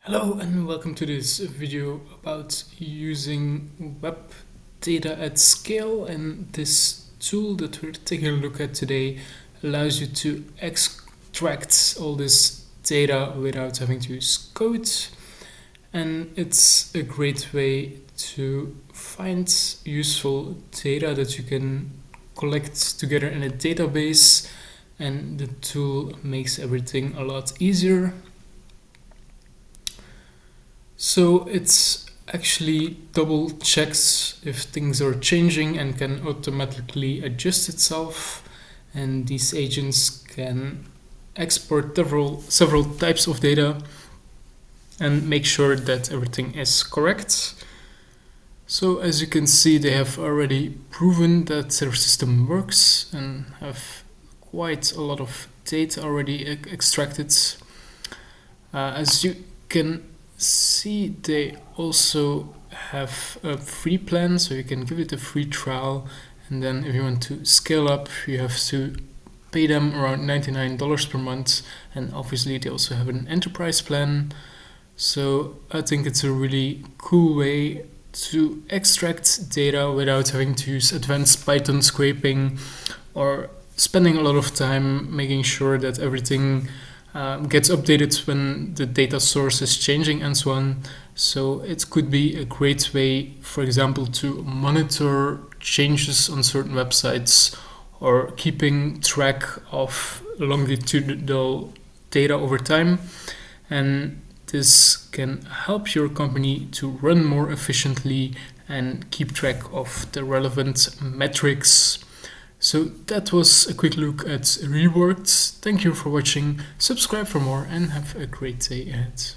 Hello and welcome to this video about using web data at scale, and this tool that we're taking a look at today allows you to extract all this data without having to use code, and it's a great way to find useful data that you can collect together in a database, and the tool makes everything a lot easier. So it's actually double checks if things are changing and can automatically adjust itself. And these agents can export several types of data and make sure that everything is correct. So as you can see, they have already proven that their system works and have quite a lot of data already extracted. As you can see, they also have a free plan, so you can give it a free trial, and then if you want to scale up, you have to pay them around $99 per month. And obviously they also have an enterprise plan. So I think it's a really cool way to extract data without having to use advanced Python scraping or spending a lot of time making sure that everything gets updated when the data source is changing and so on. So it could be a great way, for example, to monitor changes on certain websites or keeping track of longitudinal data over time. And this can help your company to run more efficiently and keep track of the relevant metrics. So that was a quick look at Reworked. Thank you for watching, subscribe for more, and have a great day ahead.